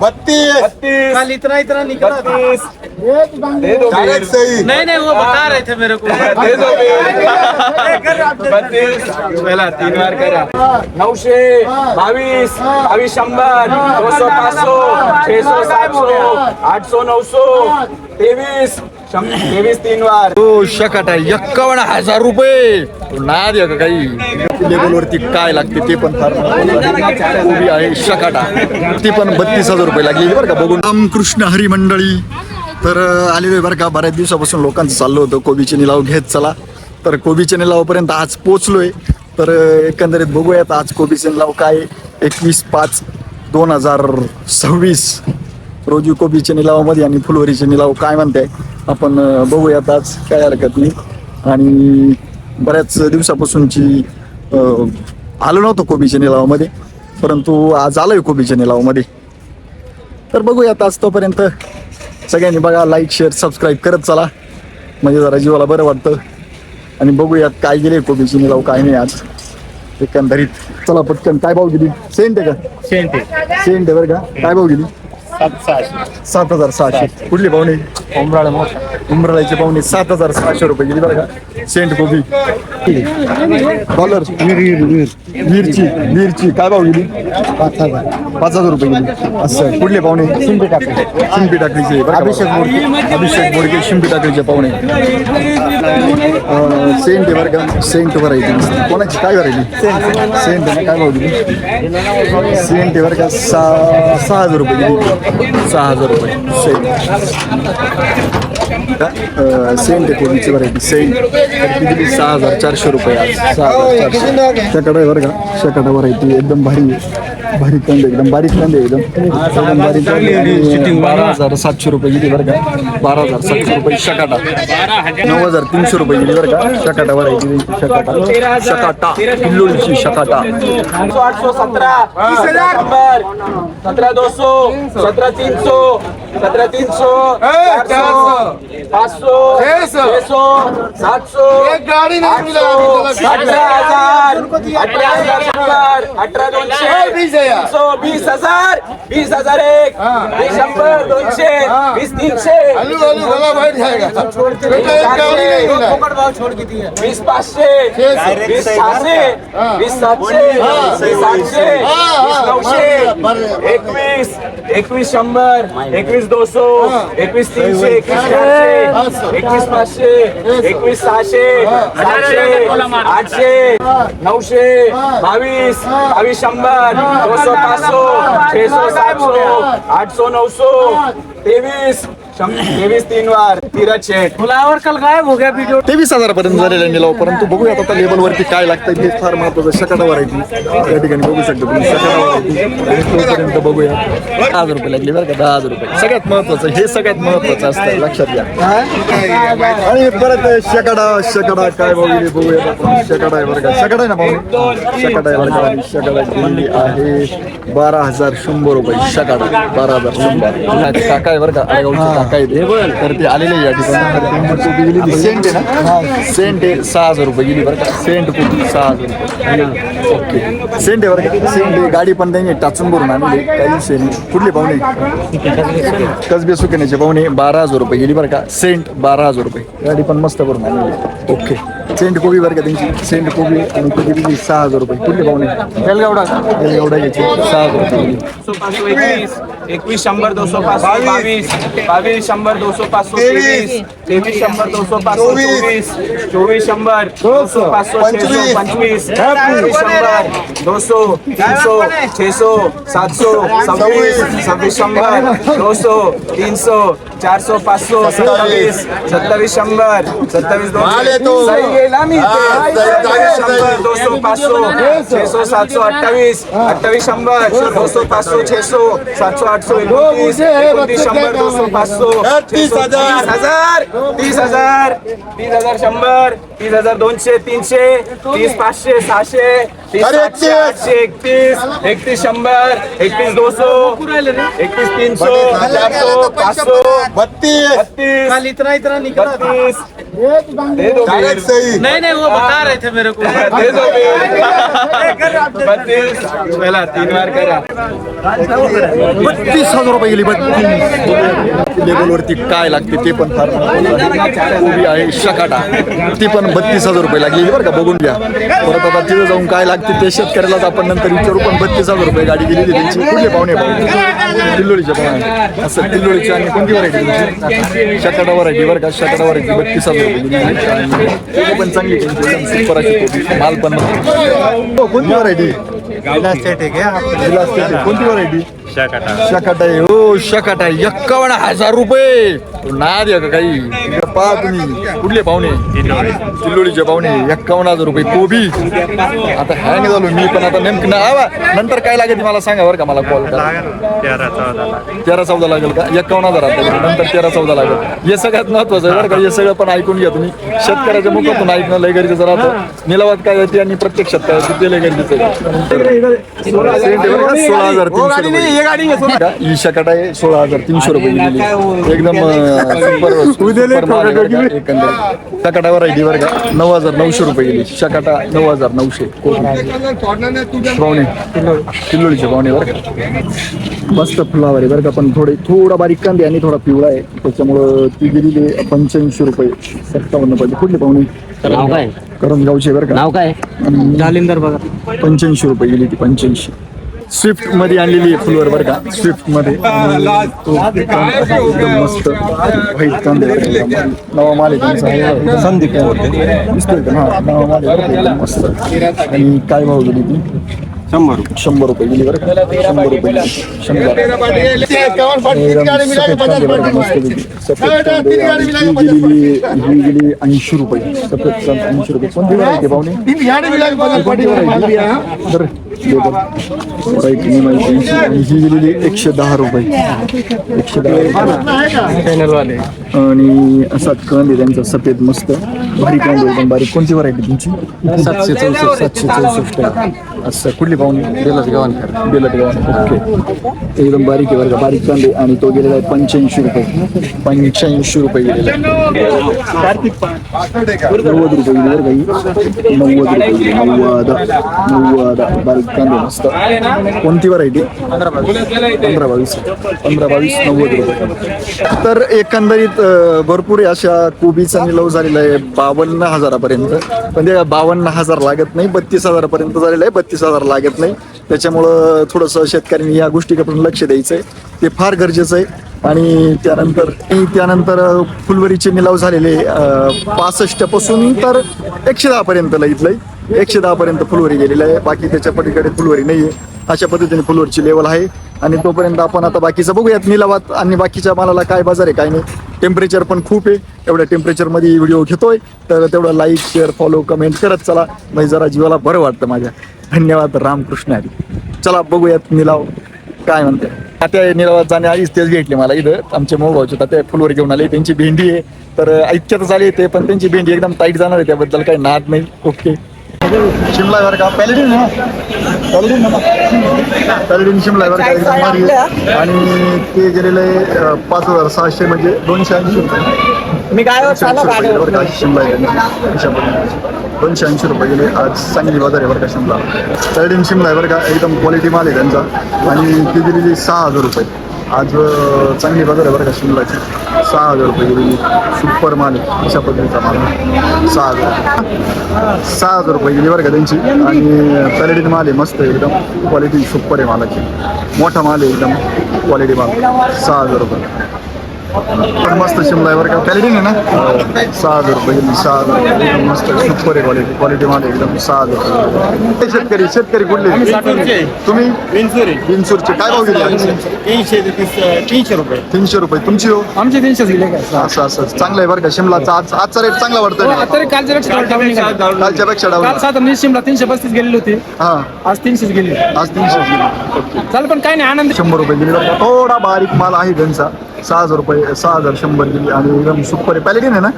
32 कल इतना निकला था। 32 दे दो डायरेक्ट सही। नहीं वो बता रहे थे मेरे को। दे दो 32 चला 3 बार करा 900 22 22 100 200 500 600 700 800 900 23 23 3 बार तो शकट आहे 51,000 रुपये. ना द्या का काही लेवलवरती काय लागते ते पण फार उभी आहे शकाटा. ती पण 32,000 रुपये लागली बरं का बघून. रामकृष्ण हरी मंडळी तर आलेलो आहे बरं का. बऱ्याच दिवसापासून लोकांचं चाललं होतं कोबीचे निलाव घेत चला. तर कोबीच्या निलावापर्यंत आज पोचलोय. तर एकंदरीत बघूयात आज कोबीचे निलाव काय 21/5/2026 रोजी कोबीच्या निलावामध्ये आणि फुलवरीचे निलाव काय म्हणताय आपण बघूयात आज. काय हरकत नाही. आणि बऱ्याच दिवसापासूनची आलो नव्हतो कोबीच्या निलावामध्ये परंतु आज आलोय कोबीच्या निलावामध्ये. तर बघूयात आज तोपर्यंत सगळ्यांनी बघा लाईक शेअर सबस्क्राईब करत चला म्हणजे जरा जीवाला बरं वाटतं. आणि बघूयात काय गेले कोबीची निलाव काय नाही आज एकंदरीत. चला पटकन काय भाव गेली. सेंट आहे का. सेंट आहे बरं का. काय भाव गेली 7,600. कुठली पाहुणे उमराळ्याचे पाहुणे 7,600 रुपये गेली बरं का. सेंट कोबी डॉलर मिरची काय भाव गेली 5,000 रुपये गेली. असं कुठले पाहुणे शिंपी टाकलीचे अभिषेक मोडके शिंपी टाकलीचे पाहुणे. सेंट आहे बरं का. सेंट व्हरायटी कोणाची काय व्हरायटी सेंट आहे काय भाव गेली. सेंट आहे बरं का 6,000 रुपये गेली. 6,000 रुपये सेंट आहे कोबीची व्हरायटी सेंट किती 6,400 रुपये आज 6,400. शकट आहे बरं का. शकट व्हरायटी एकदम भारी कंद एकदम बारीक कंद एकदम बारीक 12,700 रुपये गेली बरं का. 12,700 रुपये शकाटा. 9,300 रुपये गेली बरं का. शकाटा व्हरायटी शकाटा किल्लोळीची शकाटा. 817 20,000 17,200 17,300 17,300 500 600 700 एक गाडी नाही मिळाली. 18,000 18,000 18,200 20,000 20,000 1 100 200 20,300 छोड़ के दिया 20,500 20,600 20,700 20,800 20,900 21 21,100 21,200 21,300 21,500 21,600 700 800 900 22 22,100 200 500 600 700 800 900 23 3 बार तीरथ शेठ. फ्लावर कल गायब हो गया वीडियो. 23,000 पर्यंत झालेला निलाव परंतु बघूयात आता लेबल वरती काय लागतंय ते फार महत्वाचं. शकाटा व्हरायटी या ठिकाणी बघू शकतो तुम्ही. शकाटा व्हरायटी बघूया 10,000 रुपये लागले बरं का. 10,000 रुपये सगळ्यात महत्वाचं हे सगळ्यात महत्वाचं असतं लक्षात घ्या. आणि परत शकाटा काय भाव गेली बघूया आपण. शकाटा आहे बरं का. शकाटा आहे ना भाऊ शकाटा आहे बरं का. आणि शकाटा गेलेली आहे 12,100 रुपये शकाटा 12,100. काका आहे बरं का. काय तर ते आलेले या ठिकाणी. सेंट आहे ना. सेंट आहे 6,000 रुपये गेली बरं का. सेंट कोबी 6,000 रुपये. ओके सेंट आहे बरं का. सेंट आहे गाडी पण त्यांनी टाचून भरून आणली काही विषय नाही. कुठले पाहुणे कसबे सुकण्याचे पाहुणे 12,000 रुपये गेली बरं का. सेंट 12,000 रुपये गाडी पण मस्त भरून आणली. ओके सेंट कोबी बरं का त्यांची. सेंट कोबी आणि कोबी दिली 6,000 रुपये. कुठले पाहुणे बेलगावडा घ्यायचे 6,000 रुपये. 21 100 200 500 22 22 100 200 500 23 23 100 200 500 24 24 100 200 500 600 25 25 100 200 300 600 700 26 26 100 200 300 400 500 27 27 100 27 200 सही गेला मी 27 100 200 500 600 700 28 28 100 200 500 600 700 800 29 29 100 200 500 30,000 30,000 100 30,000 200 300 30 500 600 30 700 800 31 31 100 31 200 31 300 400 500 32 कल इतना निकला था। 32 दे दो डायरेक्ट सही. नहीं वो बता रहे थे मेरे को। दे दो 32 चला 3 बार करा 32,000 रुपये गेली. 32 लेबलवरती काय लागते ते पण फार उभी आहे शकाटा, ती पण 32,000 रुपये लागलेली बरं का, बघून घ्या. परत आता तिथं जाऊन काय लागते ते शेतकऱ्यालाच आपण नंतर विचारू. पण 32,000 रुपये गाडी गेलेली त्यांची. कुठले पाहुणे किल्लोळीचे पाहुणे असं किल्लोळीचे. आणि कोणती व्हरायटी तुमची? शकाटा व्हरायटी बरं का, शकाटा व्हरायटी 32,000 रुपये गेलेली. आणि पण चांगली त्यांची सुपर अशी माल पण कोणती व्हरायटी? कोणती व्हरायटी? शकाटा आहे. हो शकाटा 51,000 रुपये. ना द्या का काही पहा तुम्ही. कुठले पाहुणे? किल्लोळीचे पाहुणे. 51,000 रुपये कोबी. आता हँग झालो मी पण. आता नेमकं नंतर काय लागेल मला सांगा बरं का, मला कॉल करा. 13-14 लागेल का? 51,000 नंतर 13-14 लागेल. हे सगळ्यात महत्वाचं आहे बरं का. हे सगळं पण ऐकून घ्या तुम्ही. शेतकऱ्याच्या मुखातून ऐकणं लय गरजेचं राहतं. निलावात काय येते आणि प्रत्यक्षात काय येते ते लय गरजेचं आहे. 16,300 ही शकाट आहे. 16,300 रुपये गेलेली. एकदम शकाटा व्हरायटी बरं का. 9,900 रुपये गेली शकाटा. 9,900 पाहुणे किल्लोळीचे पाहुणे बरं का. मस्त फुलावर आहे बरं का. पण थोडा बारीक कांदे आणि थोडा पिवळा आहे त्याच्यामुळं ती गेलेली 85 रुपये. 57 पाहिजे. कुठले पाहुणे? नाव काय? करंजगावचे बरं का. नाव काय? जालिंदर बघा. 85 रुपये गेली ती. 85 स्विफ्ट मध्ये आणलेली आहे फुलवर बरं का. स्विफ्ट मध्ये एकदम मस्त व्हाईट कांदे. नवा माल आहे त्यांचा. संदीप दिसतोय का? हा नवा माल आहे एकदम मस्त. आणि काय भाव गेली ती? 100 रुपये गेली बरं का. 100 रुपये 100. ही गेली 80 रुपये. सफेद 80 रुपये. कोणती व्हरायटी पाहुणे? ही गेलेली 110 रुपये. 110 रुपये. आणि असा कांदे त्यांचा सफेद मस्त भारी कांदे एकदम बारीक. कोणती व्हरायटी तुमची? 764. असं कुठली पाहुणे? बेलट गव्हाण. ओके. एकदम बारीक आहे बरं का. बारीक कांदे. आणि तो गेलेला आहे 85 रुपये. 85 रुपये गेलेला आहे. 90 रुपये गेली बरं काही. 90 रुपये. 90 बारीक कांदे मस्त. कोणती व्हरायटी? 15-22. 90 रुपये. तर एकंदरीत भरपूर अशा कोबीचा निलाव झालेला आहे 52,000 पर्यंत. पण ते 52,000 लागत नाही, 32,000 पर्यंत झालेलं आहे. 32,000 लागत नाही. त्याच्यामुळं थोडंसं शेतकऱ्यांनी या गोष्टीकडून लक्ष द्यायचं आहे. ते फार गरजेचं आहे. आणि त्यानंतर फुलवरीचे निलाव झालेले 65 पासून तर 110 पर्यंत लई 110 पर्यंत फुलवरी गेलेली आहे. बाकी त्याच्या पलीकडे फुलवरी नाही आहे. अशा पद्धतीने फुलवरची लेवल आहे. आणि तोपर्यंत आपण आता बाकीचं बघूयात निलावात. आणि बाकीच्या मालाला काय बाजार आहे काय नाही. टेम्परेचर पण खूप आहे. एवढ्या टेम्परेचरमध्ये व्हिडिओ घेतोय तर तेवढं लाईक शेअर फॉलो कमेंट करत चला. म्हणजे जरा जीवाला बरं वाटतं माझ्या. धन्यवाद. रामकृष्ण हरी. चला बघूयात निलाव काय म्हणते. आता निलावात जाण्याआधीच तेच भेटले मला इथं. आमचे मोगावचे तात्या फुलवर घेऊन आले. त्यांची भेंडी आहे तर ऐक्यातच आली ते. पण त्यांची भेंडी एकदम टाईट जाणार आहे. त्याबद्दल काही नाद नाही. ओके. शिमला बरं का. पॅलेडिन शिमला बरं का. एकदम भारी आहे. आणि ते गेलेलं आहे 5,600 म्हणजे 280 रुपये. मी काय बरं का. शिमला आहे 280 रुपये गेले. आज चांगली बाजार आहे बरं का शिमला. पॅलेडिन शिमला आहे बरं का. एकदम क्वालिटी माल आहे त्यांचा. आणि ती गेलेली 6,000 रुपये. आज चांगली बाजार आहे बरं का शिमलाची. 6,000 रुपये गेलेली सुपर माल आहे. अशा पद्धतीचा माल 6,000 रुपये गेली बरं का त्यांची. आणि पॅलेडिन माल आहे मस्त आहे एकदम. क्वालिटी सुपर आहे मालाची. मोठा माल आहे एकदम क्वालिटी माल. 6,000 रुपये. पण मस्त शिमला आहे बरं का. पॅलेडिन आहे ना. 6,000 रुपये गेली. 6,000 एकदम मस्त सुपर आहे क्वालिटी माल आहे एकदम. 6,000 रुपये. शेतकरी कुठले तुम्ही? बिनसूरचे. काय भाव गेले? 300 रुपये. 300 रुपये. तुमची हो? आमचे 300 गेले काय. असं चांगलं आहे बरं का. शिमलाचा आजचा रेट चांगला वाटतोय. तरी कालच्या पेक्षा डाऊन. साधारण शिमला 335 गेलेली होती. हा आज 300 गेली. आज 300 गेली. चाल पण काय नाही आनंद. 100 रुपये गेली बरं का. थोडा बारीक माल आहे त्यांचा. 6,000 रुपये. 6,100 गेली. आणि एकदम सुपर आहे. पॅलेडिन आहे ना.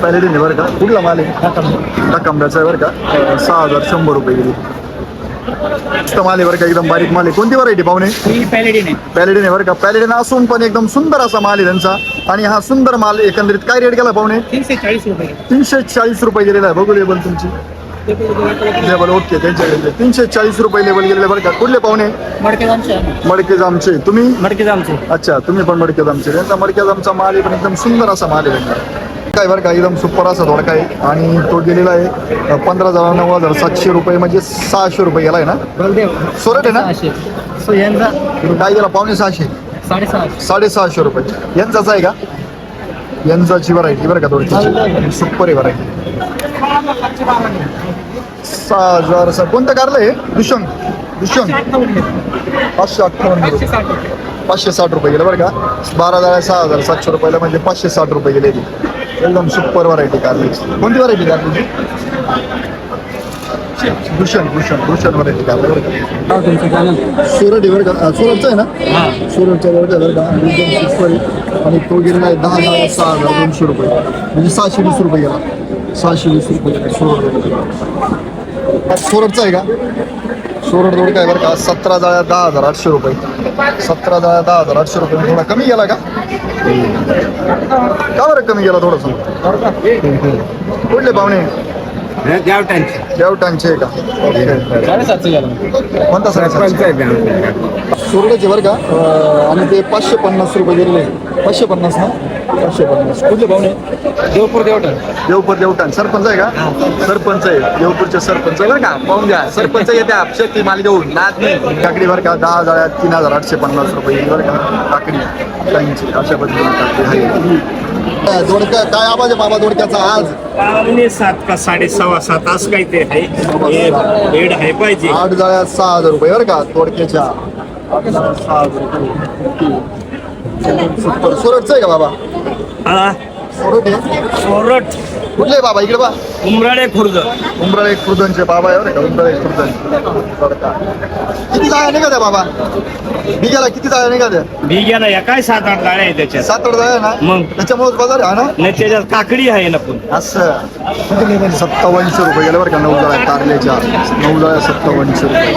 पॅलेडिन आहे बरं का. कुठला माल आहे? टाकांब्याचा आहे बरं का. 6,100 रुपये गेली. मस्त माल आहे बरं का. एकदम बारीक माल आहे. कोणती व्हरायटी पाहुणे? पॅलेडिन आहे बरं का. पॅलेडिन असून पण एकदम सुंदर असा माल आहे त्यांचा. आणि हा सुंदर माल एकंदरीत काय रेट गेला पाहुणे? 340 रुपये. 340 रुपये गेलेला आहे. बघू लेबल तुमची. लेबल ओके त्यांच्याकडे 340 रुपये लेबल गेलेले बरं का. कुठले पाहुणे? मडके जामचे. तुम्ही? अच्छा, तुम्ही पण मडके जामचे. त्यांचा मडके जामचा माल आहे, पण एकदम सुंदर असा माल आहे त्यांचा. काय बरं का, एकदम सुपर असा दोडका आहे आणि तो गेलेला आहे 15,000-9,700 रुपये, म्हणजे 600 रुपये गेला आहे ना. सोरट आहे ना. काय गेला? 550. 650 रुपये. यांचाच आहे का? यांचाची व्हरायटी बरं का दोडकीची, सुपर आहे व्हरायटी. 6,000. कोणतं कारलं आहे? दुष्यंग 558 रुपये. 560 रुपये गेले बरं का. 12 जाळ्या 6,700 रुपयाला, म्हणजे 560 रुपये गेले. एकदम सुपर व्हरायटी कारल्याची. कोणती व्हरायटी कारल्याची? भूषण व्हरायटी कारला बरं का. सुरट आहे बरं का. सुरतचं आहे ना. सुरतचा बरं का एकदम सुपर आहे. आणि तो गेलेला आहे 10,6,200 रुपये, म्हणजे 620 रुपये गेला. 620 रुपये सोरटचा आहे का? सोरट दोडका आहे बरं का. 17 जाळ्या 10,800 रुपये. 17 जाळ्या 10,800 रुपये. थोडा कमी गेला का बरं? कमी गेला थोडंसं. कुठले पाहुणे? देवटांचे का? कोणता सर? सोरडाचे बरं का. आणि ते 550 रुपये गेलेले. 550 ना. 550. कुठले पाहुणे? देवपूर देवटान. सरपंच आहे का? सरपंच आहे. देवपूरचे सरपंच आहे बरं का. पाहून द्या, सरपंच येत्या शेती माल घेऊन नाच नाही. काकडी बरं का. 10 जाळ्या 3,850 रुपये बरं का. काकडी अशा पद्धतीने दोडका. काय आवाज आहे बाबा दोडक्याचा आज? 7 का 7:15 असं काही ते आहे. बेड आहे पाहिजे. 8 जाळ्या 6,000 रुपये बरं का दोडक्याच्या. 6,000 रुपये. सुपर. सोरटचं आहे का बाबा? हा, सोरट आहे. सोरट. कुठले बाबा? इकडे बा. उमराळे खुर्द. उमराळे खुर्दनचे बाबा आहे बरं का. उमराळे खुर्दन. किती जाळ्या निघा द्या बाबा? बिघ्याला किती जाळ्या निघा द्या? बिग्याला या काय 7-8 डाळे आहे त्याच्यात. 7-8 जाळ्या ना. मग त्याच्यामुळेच बाजार आहे ना. नाही, त्याच्यात काकडी आहे ना पण. असं 57 रुपये गेले बरं का. 9 जाळ्या कारल्याच्या. 9 जाळ्या 57 रुपये.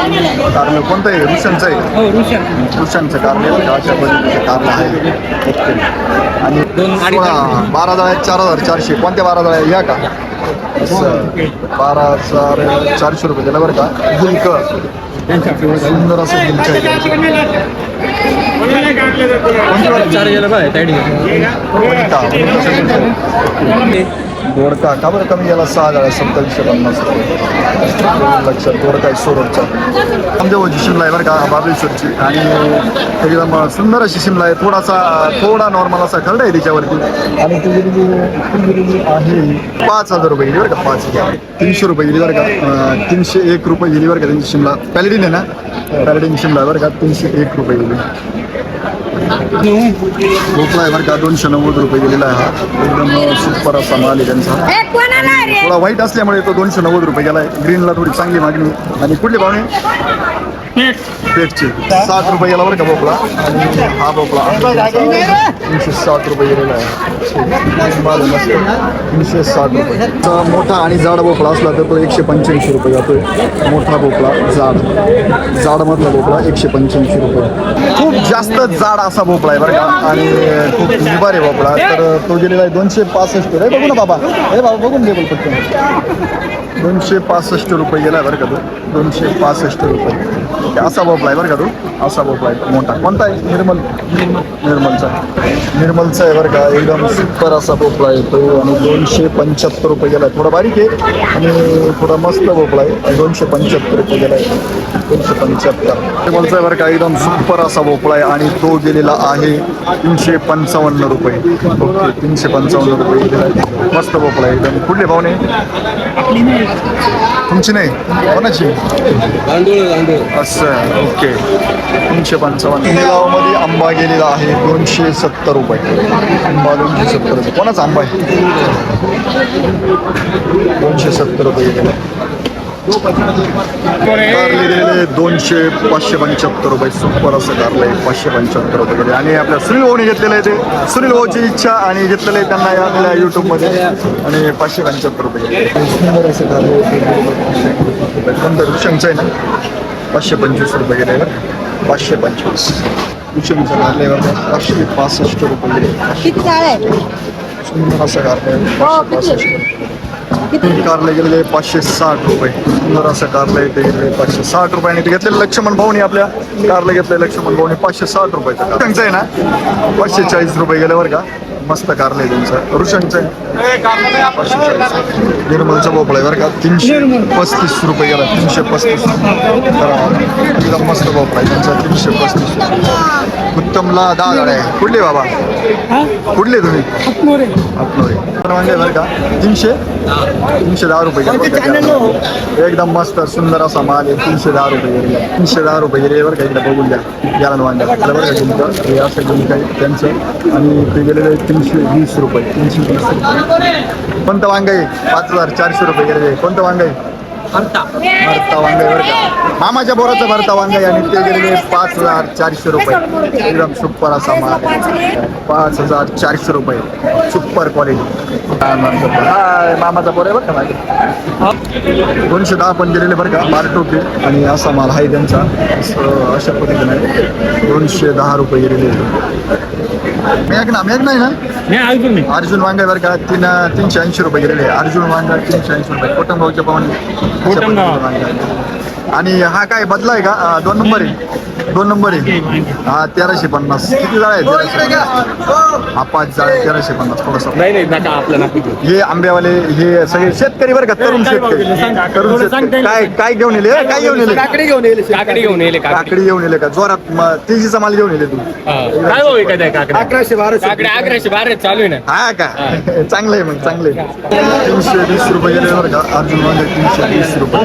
कारलं कोणतं आहे? रुशांचं आहे. रुशांचं कारले बरं का. अशा पद्धतीचं कारलं आहे. ओके. आणि 12 जाळ्या 4,400. कोणत्या 12 जाळ्या? या का? 12,400 रुपये गेला बरं का. गुलक सुंदर असं गुलक दोडका का बरं कमी गेला? 6 जाळ्या 2750 रुपये. लक्षात. दोडका आहे सोरटचा. आमदेवची शिमला आहे बरं का. बाबळेश्वरची. आणि एकदम सुंदर अशी शिमला आहे. थोडा नॉर्मल असा खरडा आहे त्याच्यावरती. आणि ती गेलेली आहे 5,000 रुपये गेली बरं का. 5,000. 300 रुपये गेली बरं का. 301 रुपये गेली बरं का त्यांची शिमला. पॅलेडिन आहे ना. पॅलेडिन शिमला बरं का. 301 रुपये गेली. भोपळा आहे बरं का. 290 रुपये गेलेला आहे. हा एकदम सुपर असा माल आहे त्यांचा. थोडा व्हाईट असल्यामुळे तो 290 रुपये गेला आहे. ग्रीनला थोडी चांगली मागणी. आणि कुठले पाहुणे? पेटचे 60 रुपये गेला बरं का भोपळा. आणि हा भोपळा 360 रुपये गेलेला आहे. 360 रुपये. मोठा आणि जाड भोपळा असला तर तो 185 रुपये जातोय. मोठा भोपळा जाडमधला भोपळा 185 रुपये. खूप जास्त जाड असा भोपळा आहे बरं का. आणि खूप निबार आहे भोपळा. तर तो गेलेला आहे 265. रे बघू ना बाबा. हे बाबा बघून घे फक्त. 265 रुपये गेला बरं का तो. 265 रुपये. असा भोपळा आहे बरं का तो. असा भोपळा आहे मोठा. कोणता आहे? निर्मलचा आहे बरं का. एकदम सुपर असा भोपळा आहे तो. आणि 275 रुपये गेला आहे. थोडा बारीक आहे आणि थोडा मस्त भोपळा आहे. 275 रुपये गेला आहे. 275 निर्मलचा आहे बरं का. एकदम सुपर असा भोपळा आहे. आणि तो गेलेला आहे 355 रुपये. ओके. 355 रुपये गेलेला आहे. मस्त भोपळा आहे एकदम. कुठले पाहुणे? तुमची नाही, कोणाची? असं. ओके. 355. गावामध्ये आंबा गेलेला आहे 270 रुपये. आंबा 270 रुपये. कोणाचा आंबा आहे? 270 रुपये गेलेला. कारले गेलेले 575 रुपये. सुपर असं कारलं आहे. 575 रुपये गेले. आणि आपल्या सुनील भाऊने घेतलेलं आहे ते. सुनील भाऊची इच्छा आणि घेतलेलं आहे त्यांना आपल्या यूट्यूबमध्ये. आणि 575 रुपये गेले. सुंदर असं कारले. कोणतं? रुशांचं आहे ना. 525 रुपये गेले. 525. रुशांचं कारले 565 रुपये गेले. सुंदर असं कारले 565. तीन कारले गेलेले 560 रुपये. सुंदर असं कारलं इथे गेलेले 560 रुपयाने इथे घेतलेलं लक्ष्मण भाऊनी आपल्या कारले घेतले लक्ष्मण भाऊनी 560 रुपयाचं त्यांचं आहे ना 540 रुपये गेले बरं का. मस्त कारलं आहे त्यांचं रुशनचं आहे 540. निर्मलचा भोपळा आहे बरं का 335 रुपये गेला 335. एकदम मस्त भोपळा आहे त्यांचा 335 रुपये. उत्तमला 10 गाड्या आहे. कुठले बाबा कुठले तुम्ही आपनोरे वांगे बरं का 310 रुपये गेले. एकदम मस्त सुंदर असा माल आहे 310 रुपये गेले 310 रुपये गेले बरं का. इकडे बघून द्या याला वांगे बरं का तुमचं हे असं घेऊन काय त्यांचं आणि ते गेलेले 320 रुपये 320 रुपये. कोणतं वांग आहे 5400 रुपये गेलेले. कोणतं वांग आहे भरता वांग आहे बरं का. मामाच्या बोराचं भरता वांग आहे आणि ते गेलेले 5400 रुपये. एकदम सुपर असा माल 5400 रुपये सुपर क्वालिटी. हा मामाचा बोर आहे बरं का माझे 210 पण गेलेले बरं का बारटोपी आणि असा माल आहे त्यांचा. अशा पद्धतीने 210 रुपये गेलेले. मेघ नाही ना अर्जुन वांगा बरं का 380 रुपये गेलेले. अर्जुन वांगा 380 रुपये कोटमगावच्या पाहुणे. आणि हा काय बदला आहे का 2 नंबर आहे 2 नंबर आहे हा 1350. किती जाळ आहे हा 5 जाळ 1350 थोडंसं नाही नका आपल्याला हे आंब्यावाले हे सगळे शेतकरी बरं का तरुण शेतकरी. काय घेऊन येले काय घेऊन येले काकडी घेऊन येले काकडी घेऊन येले का जोरात तेजीचा माल घेऊन येले तू काय भाऊ एखाद्या काकडी 1112 चालू आहे ना. हा का चांगलं आहे मग चांगलं आहे. 320 रुपये गेले बरं का अर्जुन वांगे 320 रुपये.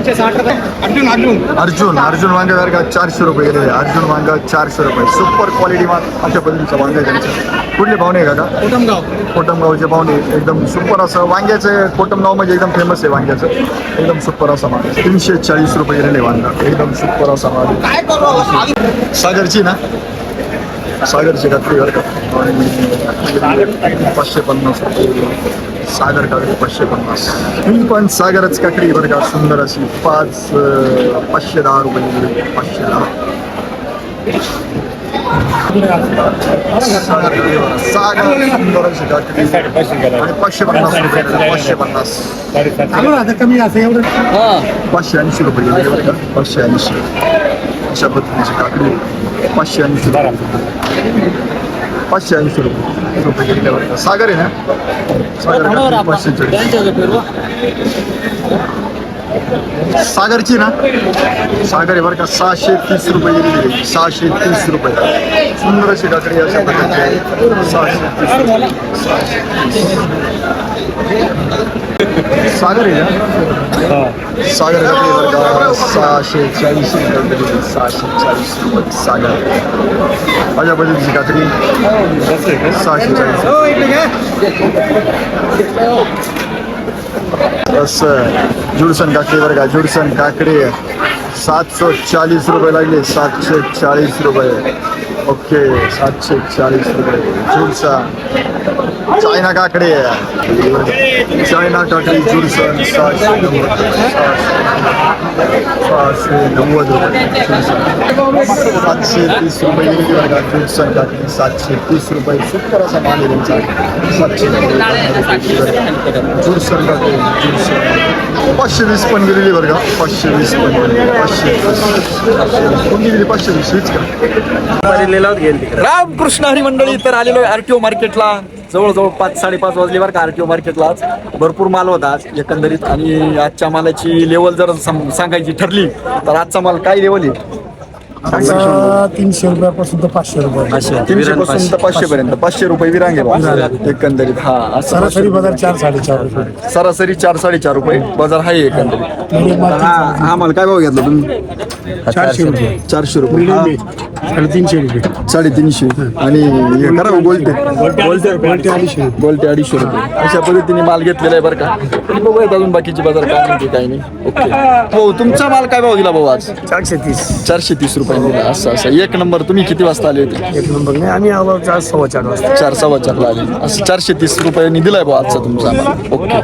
अर्जुन वांगे बरं का 400 रुपये गेले. अर्जुन वांगा 400 रुपये सुपर क्वालिटी माल अशा पद्धतीचा वांगा आहे त्यांचं. कुठले पाहुणे आहे का कोटमगावचे पाहुणे. एकदम सुपर असं वांग्याचं कोटमगाव म्हणजे एकदम फेमस आहे वांग्याचं. एकदम सुपर असा माल 340 रुपये गेलेले वांगा. एकदम सुपर असा माल. सागरची ना सागरची काकडी बरं का 550 रुपये. सागर काकडी 550. ही पण सागरच काकडी बरं का सुंदर अशी 510 रुपये 510. सागर सुंदर अशी काकडी आणि 550 रुपये 550. 580 रुपये गेले बरं का 580. अशा पद्धतीची काकडी 580 रुपये 580 रुपये गेले बरं का. सागर आहे ना सागर 540. सागरची ना सागर आहे बरं का 630 रुपये गेलेली 630 रुपये. सुंदर अशी काकडी अशा प्रकारची 630 रुपये. सागर आहे ना सागर काकडी बरं का 640 रुपये 640 रुपये सागर. अशा पद्धतीची काकडी 640. जुडसन काकडी बरं का जुडसन काकडी 740 रुपये लागले 740 रुपये. ओके 740 रुपये जुडसन. चायना काकडी चायना काकडी जुडसन 690 रुपये. 730 रुपये गेली बरं का जुडसन काकडी 730 रुपये. सुपर असा माल आहे त्यांचा 700 जुडसन काकडी जुडसन. 520 पण गेलेली बरं का 520 पण 520 कोणती गेली 520 हीच का. रामकृष्ण हरी मंडळी तर आलेलो आहे RTO मार्केटला. जवळजवळ 5-5:30 वाजले बरं का RTO मार्केटला. आज भरपूर माल होता आज एकंदरीत. आणि आजच्या मालाची लेवल जर सांगायची ठरली तर आजचा माल काय लेवल आहे 300 रुपयापासून तर 500 रुपये. 300 पासून तर 500 पर्यंत 500 रुपये विरांगे एकंदरीत. हा असं सरासरी बाजार 4-4.5 रुपये. सरासरी 4-4.5 रुपये बाजार आहे एकंदरीत. हा माल काय भाव घेतला तुम्ही 400 रुपये 400 रुपये 350 रुपये 350. आणि हे करा गोल्टे गोल्टे 250 गोल्टे 250 रुपये. अशा पद्धतीने माल घेतलेला आहे बरं का. बघूयात अजून बाकीचे बाजार काय म्हणते काही नाही. ओके हो तुमचा माल काय भाव दिला भाऊ आज 430 रुपये दिला. असं एक नंबर. तुम्ही किती वाजता आले होते 1 नंबर नाही आम्ही आलो 4-4.15 वाजता 4-4:15 आले. असं 430 रुपयांनी दिलाय भाऊ आजचा तुमचा. ओके